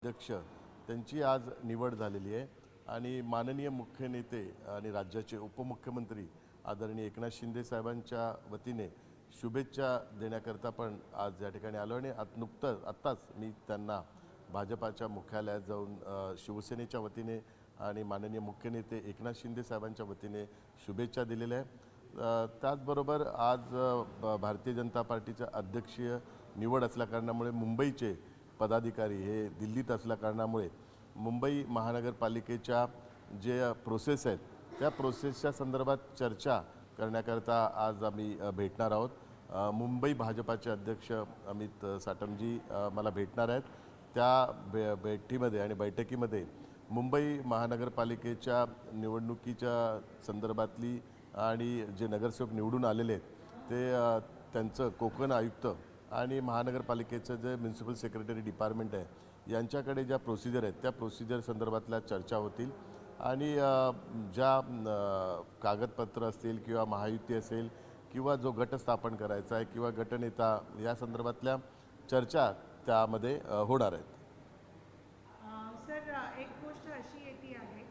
अध्यक्ष त्यांची आज निवड झालेली आहे आणि माननीय मुख्य नेते आणि राज्याचे उपमुख्यमंत्री आदरणीय एकनाथ शिंदे साहेबांच्या वतीने शुभेच्छा देण्याकरता पण आज या ठिकाणी आलो आणि आत्ताच मी त्यांना भाजपाच्या मुख्यालयात जाऊन शिवसेनेच्या वतीने आणि माननीय मुख्य नेते एकनाथ शिंदे साहेबांच्या वतीने शुभेच्छा दिलेल्या आहे। त्याचबरोबर आज भारतीय जनता पार्टीच्या अध्यक्षीय निवड असल्याकारणामुळे मुंबईचे पदाधिकारी हे दिल्लीत असल्याकारणामुळे मुंबई महानगरपालिकेच्या जे प्रोसेस आहेत त्या प्रोसेसच्या संदर्भात चर्चा करण्याकरता आज आम्ही भेटणार आहोत। मुंबई भाजपाचे अध्यक्ष अमित साटमजी मला भेटणार आहेत। त्या भेटीमध्ये आणि बैठकीमध्ये मुंबई महानगरपालिकेच्या निवडणुकीच्या संदर्भातली आणि जे नगरसेवक निवडून आलेले आहेत ते त्यांचं कोकण आयुक्त आणि महानगरपालिकेचं जे म्युन्सिपल सेक्रेटरी डिपार्टमेंट आहे यांच्याकडे ज्या प्रोसिजर आहेत त्या प्रोसिजर संदर्भातल्या चर्चा होतील आणि ज्या कागदपत्र असतील किंवा महायुती असेल किंवा जो गट स्थापन करायचा आहे किंवा गटनेता या संदर्भातल्या चर्चा त्यामध्ये होणार आहेत। सर, एक गोष्ट अशी येते आहे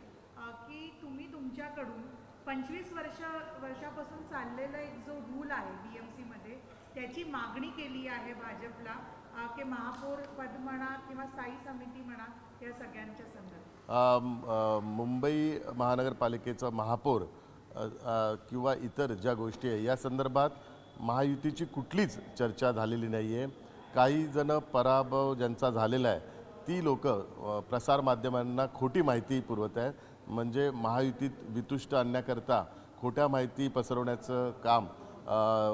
की तुम्ही तुमच्याकडून 25 वर्षापासून चाललेला एक जो रूल आहे BMC मध्ये त्याची मागणी केली आहे भाजपला की महापौर पद म्हणा किंवा स्थायी समिती म्हणा या सगळ्यांच्या संदर्भात मुंबई महानगरपालिकेचा महापौर किंवा इतर ज्या गोष्टी आहे या संदर्भात महायुतीची कुठलीच चर्चा झालेली नाही आहे। काही जण पराभव ज्यांचा झालेला आहे ती लोक प्रसारमाध्यमांना खोटी माहिती पुरवत आहेत, म्हणजे महायुतीत वितुष्ट आणण्याकरता खोट्या माहिती पसरवण्याचं काम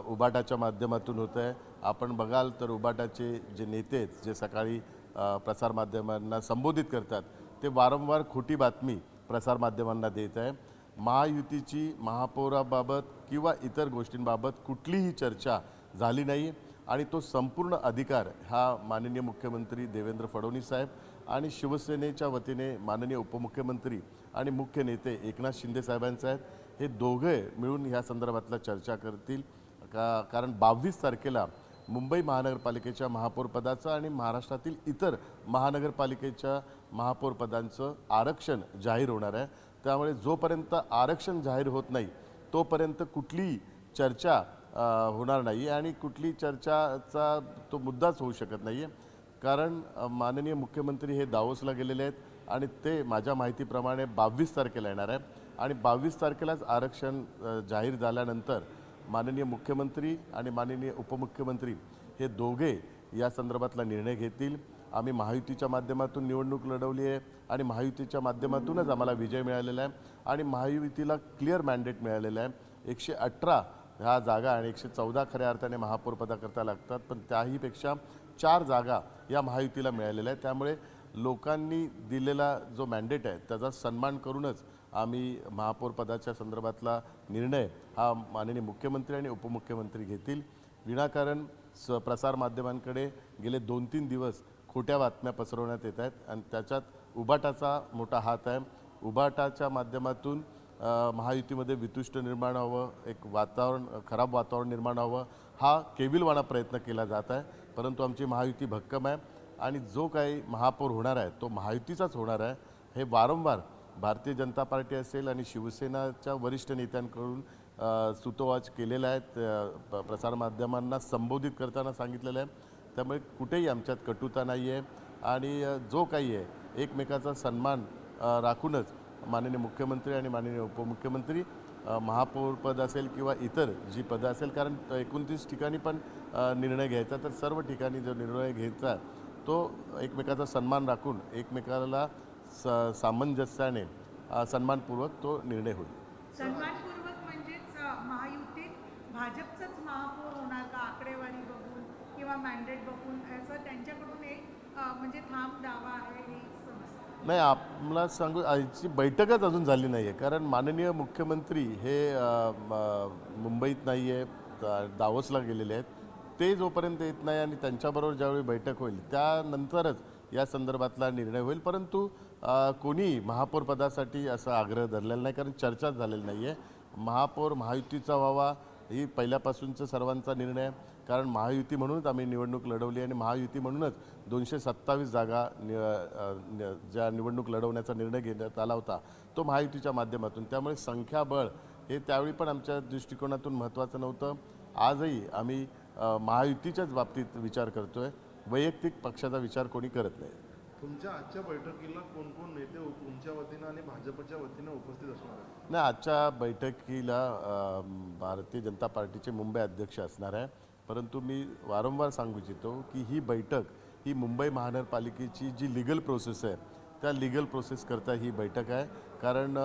उबाटाच्या माध्यमातून होतं आहे। आपण बघाल तर उबाटाचे जे नेते आहेत जे सकाळी प्रसारमाध्यमांना संबोधित करतात ते वारंवार खोटी बातमी प्रसारमाध्यमांना देत आहे। महायुतीची महापौराबाबत किंवा इतर गोष्टींबाबत कुठलीही चर्चा झाली नाही आणि तो संपूर्ण अधिकार हा माननीय मुख्यमंत्री देवेंद्र फडणवीस साहेब आणि शिवसेनेच्या वतीने माननीय उपमुख्यमंत्री आणि मुख्य नेते एकनाथ शिंदे साहेबांचे आहेत। हे दोघे मिळून ह्या संदर्भातला चर्चा करतील कारण 22 तारखेला मुंबई महानगरपालिकेच्या महापौरपदाचं आणि महाराष्ट्रातील इतर महानगरपालिकेच्या महापौरपदांचं आरक्षण जाहीर होणार आहे। त्यामुळे जोपर्यंत आरक्षण जाहीर होत नाही तोपर्यंत कुठलीही चर्चा होणार नाही आणि कुठली चर्चाचा तो मुद्दाच होऊ शकत नाही आहे। कारण माननीय मुख्यमंत्री हे दावोसला गेलेले आहेत आणि ते माझ्या माहितीप्रमाणे 22 तारखेला येणार आहे आणि 22 तारखेलाच आरक्षण जाहीर झाल्यानंतर माननीय मुख्यमंत्री आणि माननीय उपमुख्यमंत्री हे दोघे या संदर्भातला निर्णय घेतील। आम्ही महायुतीच्या माध्यमातून निवडणूक लढवली आहे आणि महायुतीच्या माध्यमातूनच आम्हाला विजय मिळालेला आहे आणि महायुतीला क्लिअर मॅन्डेट मिळालेला आहे। 118 ह्या जागा आणि 114 खऱ्या अर्थाने महापौरपदाकरता लागतात, पण त्याहीपेक्षा 4 जागा या महायुतीला मिळालेल्या आहेत। त्यामुळे लोकांनी दिलेला जो मॅन्डेट आहे त्याचा सन्मान करूनच आम्ही महापौरपदाच्या संदर्भातला निर्णय हा माननीय मुख्यमंत्री आणि उपमुख्यमंत्री घेतील। विनाकारण प्रसारमाध्यमांकडे गेले 2-3 दिवस खोट्या बातम्या पसरवण्यात येत आहेत आणि त्याच्यात उबाटाचा मोठा हात आहे। उबाटाच्या माध्यमातून महायुतीमध्ये वितुष्ट निर्माण व्हावं, एक खराब वातावरण निर्माण व्हावं हा केविलवाणा प्रयत्न केला जात आहे, परंतु आमची महायुती भक्कम आहे आणि जो काही महापौर होणार आहे तो महायुतीचाच होणार आहे। हे वारंवार भारतीय जनता पार्टी असेल आणि शिवसेनाच्या वरिष्ठ नेत्यांकडून सुतोवाच केलेला आहे, प्रसारमाध्यमांना संबोधित करताना सांगितलेलं आहे। त्यामुळे कुठेही आमच्यात कटुता नाही आहे आणि जो काही आहे एकमेकाचा सन्मान राखूनच माननीय मुख्यमंत्री आणि माननीय उपमुख्यमंत्री महापौरपद असेल किंवा इतर जी पदं असेल, कारण 29 ठिकाणी पण निर्णय घ्यायचा, तर सर्व ठिकाणी जो निर्णय घ्यायचा तो एकमेकाचा सन्मान राखून एकमेकाला सामंजस्याने सन्मानपूर्वक तो निर्णय होईल। सन्मानपूर्वक म्हणजेच महायुतीत भाजपचंच महापौर होणार का आकडेवारी बघून किंवा मॅन्डेट बघून असं त्यांच्याकडून एक म्हणजे ठाम दावा आहे ही समस्या नाही। आपल्याला सांगू याची बैठकच अजून झाली नाही आहे, कारण माननीय मुख्यमंत्री हे मुंबईत नाही आहे, दावोसला गेलेले आहेत। ते जोपर्यंत येत नाही आणि त्यांच्याबरोबर ज्यावेळी बैठक होईल त्यानंतरच या संदर्भातला निर्णय होईल, परंतु कोणी महापौरपदासाठी असा आग्रह धरलेला नाही कारण चर्चाच झालेली नाही आहे। महापौर महायुतीचा व्हावा ही पहिल्यापासूनचा सर्वांचा निर्णय आहे। कारण महायुती म्हणूनच आम्ही निवडणूक लढवली आणि महायुती म्हणूनच 227 जागा ज्या निवडणूक लढवण्याचा निर्णय घेण्यात आला होता तो महायुतीच्या माध्यमातून. त्यामुळे संख्याबळ हे त्यावेळी पण आमच्या दृष्टिकोनातून महत्त्वाचं नव्हतं. आजही आम्ही महायुतीच्याच बाबतीत विचार करतोय, वैयक्तिक पक्षाचा विचार कोणी करत नाही. तुमच्या आजच्या बैठकीला कोण कोण नेते तुमच्या वतीनं आणि भाजपच्या वतीनं उपस्थित असणार आहेत? नाही, आजच्या बैठकीला भारतीय जनता पार्टीचे मुंबई अध्यक्ष असणार आहे. परंतु मी वारंवार सांगू इच्छितो की ही बैठक ही मुंबई महानगरपालिकेची जी लिगल प्रोसेस आहे त्या लिगल प्रोसेस करता ही बैठक आहे. कारण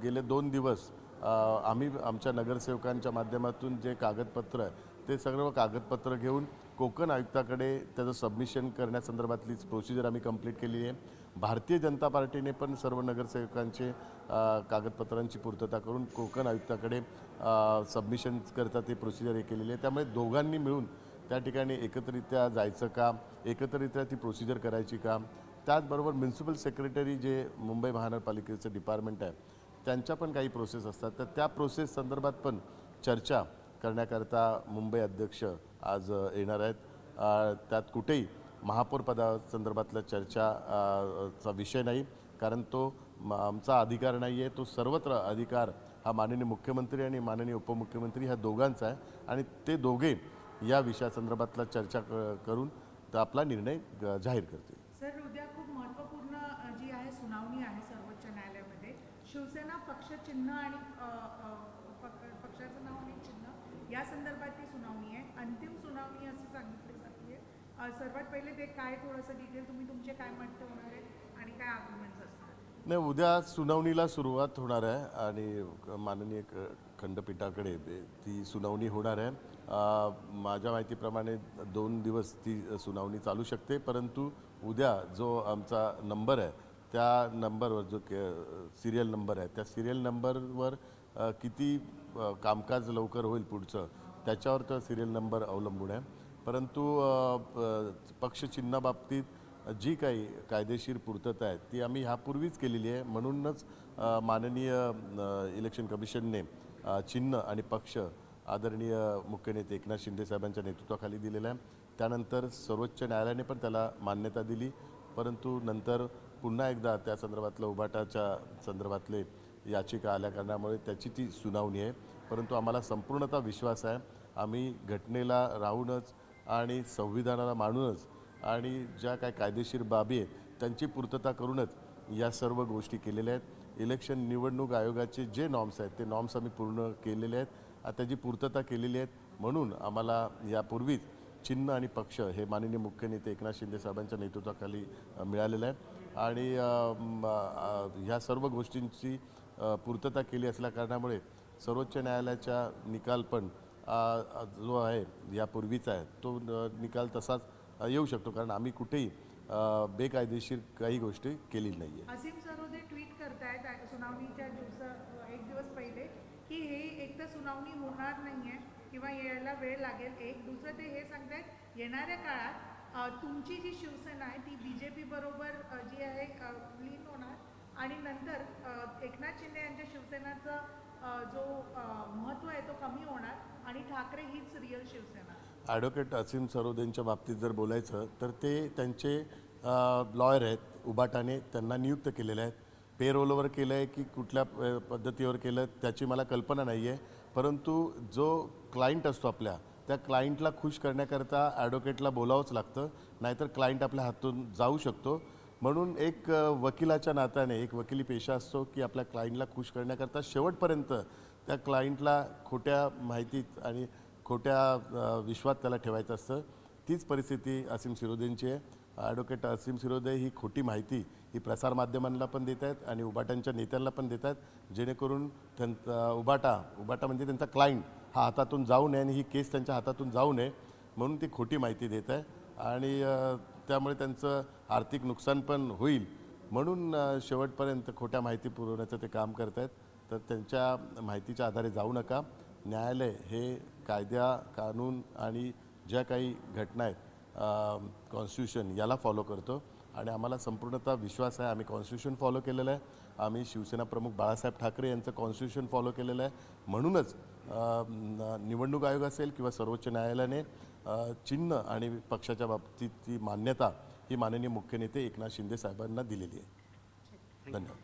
गेले 2 दिवस आम्ही आमच्या नगरसेवकांच्या माध्यमातून जे कागदपत्र आहे ते सर्व कागदपत्र घेऊन कोकण आयुक्ताकडे त्याचं सबमिशन करण्यासंदर्भातलीच प्रोसिजर आम्ही कंप्लीट केलेली आहे. भारतीय जनता पार्टीने पण सर्व नगरसेवकांचे कागदपत्रांची पूर्तता करून कोकण आयुक्ताकडे सबमिशन करता ते प्रोसिजर हे केलेली आहे. त्यामुळे दोघांनी मिळून त्या ठिकाणी एकत्रित्या जायचं काम, एकत्रित्या ती प्रोसिजर करायची काम. त्याचबरोबर म्युन्सिपल सेक्रेटरी जे मुंबई महानगरपालिकेचं डिपार्टमेंट आहे त्यांच्या पण काही प्रोसेस असतात, तर त्या प्रोसेस संदर्भात पण चर्चा करण्याकरता मुंबई अध्यक्ष आज येणार आहेत. त्यात कुठेही महापौर पदासंदर्भातल्या चा विषय नाही, कारण तो आमचा अधिकार नाही आहे. तो सर्वत्र अधिकार हा माननीय मुख्यमंत्री आणि माननीय उपमुख्यमंत्री ह्या दोघांचा आहे आणि ते दोघे या विषयासंदर्भातला चर्चा करून आपला निर्णय जाहीर करतील. सर, उद्या खूप महत्त्वपूर्ण जी आहे सुनावणी आहे सर्वोच्च न्यायालयामध्ये. शिवसेना पक्षचिन्ह आणि पक्षाचं नाव आणि चिन्ह या संदर्भातली सुनावणी आहे. अंतिम सुनावणी असं सांगितली जाते. सर्वात पहिले ते काय, थोडंसं डिटेल तुम्ही तुमचे काय मत होणार आहे आणि काय आर्ग्युमेंट्स असणार? नाही, उद्या सुनावणीला सुरुवात होणार आहे आणि माननीय खंडपीठाकडे ती सुनावणी होणार आहे. माझ्या माहितीप्रमाणे 2 दिवस ती सुनावणी चालू शकते. परंतु उद्या जो आमचा नंबर आहे त्या नंबरवर जो सिरियल नंबर आहे त्या सिरियल नंबरवर किती कामकाज लवकर होईल पुढचं त्याच्यावर तर सिरियल नंबर अवलंबून आहे. परंतु पक्षचिन्हाबाबतीत जी काही कायदेशीर पूर्तता आहे ती आम्ही ह्यापूर्वीच केलेली आहे. म्हणूनच माननीय इलेक्शन कमिशनने चिन्ह आणि पक्ष आदरणीय मुख्य नेते एकनाथ शिंदे साहेबांच्या नेतृत्वाखाली दिलेला आहे. त्यानंतर सर्वोच्च न्यायालयाने पण त्याला मान्यता दिली. परंतु नंतर पुन्हा एकदा त्या संदर्भातलं उभाटाच्या संदर्भातले याचिका आल्या कारणामुळे त्याची ती सुनावणी आहे. परंतु आम्हाला संपूर्णतः विश्वास आहे आम्ही घटनेला राहूनच आणि संविधानाला मानूनच आणि ज्या काय कायदेशीर बाबी आहेत त्यांची पूर्तता करूनच या सर्व गोष्टी केलेल्या आहेत. इलेक्शन निवडणूक आयोगाचे जे नॉर्म्स आहेत ते नॉर्म्स आम्ही पूर्ण केलेले आहेत, त्याची पूर्तता केलेली आहेत. म्हणून आम्हाला यापूर्वीच चिन्ह आणि पक्ष हे माननीय मुख्य नेते एकनाथ शिंदे साहेबांच्या नेतृत्वाखाली मिळालेलं आहे आणि ह्या सर्व गोष्टींची पूर्तता केली असल्या कारणामुळे सर्वोच्च न्यायालयाचा निकाल पण जो आहे यापूर्वीचा आहे तो निकाल तसाच येऊ शकतो, कारण आम्ही कुठेही बेकायदेशीर काही गोष्टी केलेली नाही आहे. असीम सरोदे ट्विट करतायत सुनावणीच्या एक दिवस पहिले की हे एक तर सुनावणी होणार नाही आहे किंवा यायला वेळ लागेल. एक दुसरं ते हे सांगतायत येणाऱ्या काळात तुमची जी शिवसेना आहे ती BJP बरोबर जी आहे विलीन होणार आणि नंतर एकनाथ शिंदे यांच्या शिवसेनाचं जो महत्त्व आहे तो कमी होणार आणि ठाकरे हीच रिअल शिवसेना. ॲडव्होकेट असीम सरोदेंच्या बाबतीत जर बोलायचं तर ते त्यांचे लॉयर आहेत, उबाटाने त्यांना नियुक्त केलेले आहेत. पे रोलवर केलं आहे की कुठल्या पद्धतीवर केलं त्याची मला कल्पना नाही आहे. परंतु जो क्लायंट असतो आपल्या त्या क्लायंटला खुश करण्याकरता ॲडव्होकेटला बोलावंच लागतं, नाहीतर क्लायंट आपल्या हातून जाऊ शकतो. म्हणून एक वकिलाच्या नात्याने एक वकिली पेशा असतो की आपल्या क्लायंटला खुश करण्याकरता शेवटपर्यंत त्या क्लायंटला खोट्या माहितीत आणि खोट्या विश्वात त्याला ठेवायचं असतं. तीच परिस्थिती असीम सिरोदेंची आहे. ॲडव्होकेट असीम सिरोदे ही खोटी माहिती ही प्रसारमाध्यमांना पण देत आहेत आणि उबाटांच्या नेत्यांना पण देत आहेत, जेणेकरून त्यांचा उबाटा म्हणजे त्यांचा क्लायंट हा हातातून जाऊ नये आणि ही केस त्यांच्या हातातून जाऊ नये म्हणून ती खोटी माहिती देत आहे आणि त्यामुळे त्यांचं आर्थिक नुकसान पण होईल म्हणून शेवटपर्यंत खोट्या माहिती पुरवण्याचं ते काम करत आहेत. तर त्यांच्या माहितीच्या आधारे जाऊ नका. न्यायालय हे कायदा कानून आणि ज्या काही घटना आहेत कॉन्स्टिट्यूशन याला फॉलो करतो आणि आम्हाला संपूर्णतः विश्वास आहे आम्ही कॉन्स्टिट्यूशन फॉलो केलेलं आहे. आम्ही शिवसेना प्रमुख बाळासाहेब ठाकरे यांचं कॉन्स्टिट्यूशन फॉलो केलेलं आहे. म्हणूनच निवडणूक आयोग असेल किंवा सर्वोच्च न्यायालयाने चिन्ह आणि पक्षाच्या बाबतीतची मान्यता ही माननीय मुख्य नेते एकनाथ शिंदे साहेबांना दिलेली आहे. धन्यवाद.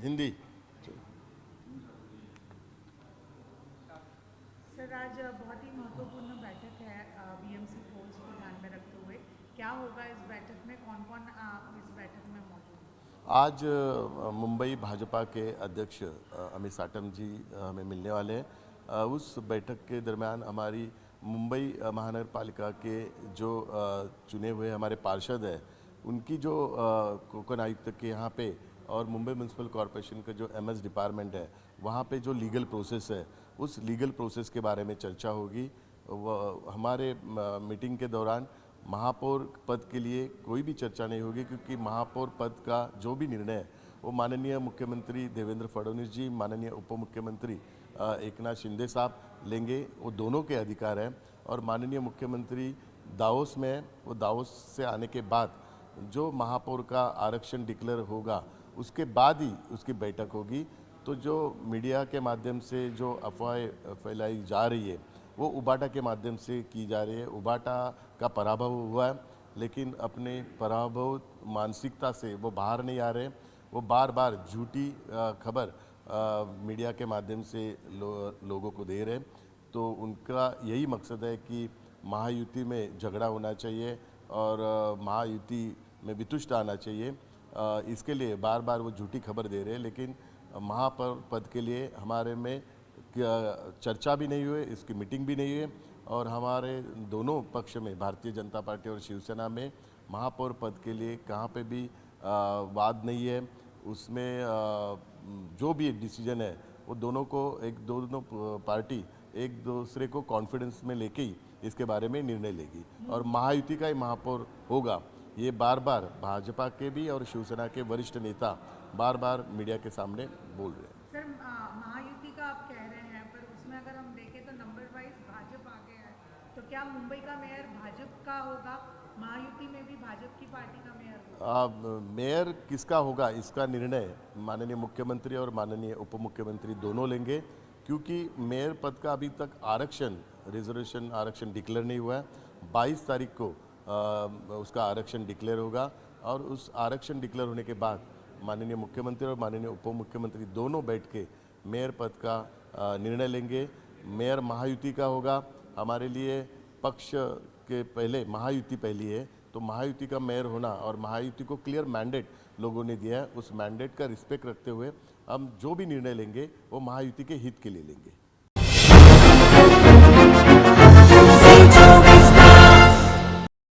हिंदी. सर आज बहुत ही महत्वपूर्ण बैठक है बीएमसी फोर्स को ध्यान में रखते हुए, क्या होगा इस बैठक में, कौन कौन इस बैठक में मौजूद है? आज मुंबई भाजपा के अध्यक्ष अमित साटम जी हमें मिलने वाले हैं. उस बैठक के दरमियान हमारी मुंबई महानगर पालिका के जो चुने हुए हमारे पार्षद हैं उनकी जो कोकण आयुक्त के यहाँ पे और मुंबई म्यूनसिपल कॉरपोरेशन का जो एमएस डिपार्टमेंट है वहाँ पे जो लीगल प्रोसेस है उस लीगल प्रोसेस के बारे में चर्चा होगी. हमारे मीटिंग के दौरान महापौर पद के लिए कोई भी चर्चा नहीं होगी, क्योंकि महापौर पद का जो भी निर्णय है वो माननीय मुख्यमंत्री देवेंद्र फडणवीस जी, माननीय उप मुख्यमंत्री एकनाथ शिंदे साहब लेंगे. वो दोनों के अधिकार हैं. और माननीय मुख्यमंत्री दावोस में, वो दावोस से आने के बाद जो महापौर का आरक्षण डिक्लेयर होगा उसके बाद ही उसकी बैठक होगी. तो जो मीडिया के माध्यम से जो अफवाहें फैलाई जा रही है वो उबाटा के माध्यम से की जा रही है. उबाटा का पराभव हुआ है, लेकिन अपने पराभव मानसिकता से वो बाहर नहीं आ रहे. वो बार बार झूठी खबर मीडिया के माध्यम से लोगों को दे रहे. तो उनका यही मकसद है कि महायुति में झगड़ा होना चाहिए और महायुति में वितुष्ट आना चाहिए. इसके लिए बार बार वो झूठी खबर दे रहे हैं. लेकिन महापौर पद के लिए हमारे में चर्चा भी नहीं हुई, इसकी मीटिंग भी नहीं हुई. और हमारे दोनों पक्ष में, भारतीय जनता पार्टी और शिवसेना में, महापौर पद के लिए कहाँ पे भी वाद नहीं है. उसमें जो भी डिसीजन है वो दोनों पार्टी एक दूसरे को कॉन्फिडेंस में लेके ही इसके बारे में निर्णय लेगी. और महायुति का ही महापौर होगा, ये बार बार भाजपा के भी और शिवसेना के वरिष्ठ नेता बार बार मीडिया के सामने बोल रहे हैं. सर महायुति का आप कह रहे हैं, पर उसमें अगर हम देखें तो नंबर वाइज भाजपा आगे है, तो क्या मुंबई का मेयर भाजपा का होगा, महायुति में भी भाजपा की पार्टी का मेयर होगा? मेयर किसका होगा इसका निर्णय माननीय मुख्यमंत्री और माननीय उप मुख्यमंत्री दोनों लेंगे. क्योंकि मेयर पद का अभी तक रिजर्वेशन आरक्षण डिक्लेयर नहीं हुआ है. 22 तारीख को उसका आरक्षण डिक्लेयर होगा और उस आरक्षण डिक्लेयर होने के बाद माननीय मुख्यमंत्री और माननीय उप मुख्यमंत्री दोनों बैठ के मेयर पद का निर्णय लेंगे. मेयर महायुति का होगा. हमारे लिए पक्ष के पहले महायुति पहली है, तो महायुति का मेयर होना और महायुति को क्लियर मैंडेट लोगों ने दिया है, उस मैंडेट का रिस्पेक्ट रखते हुए हम जो भी निर्णय लेंगे वो महायुति के हित के लिए लेंगे.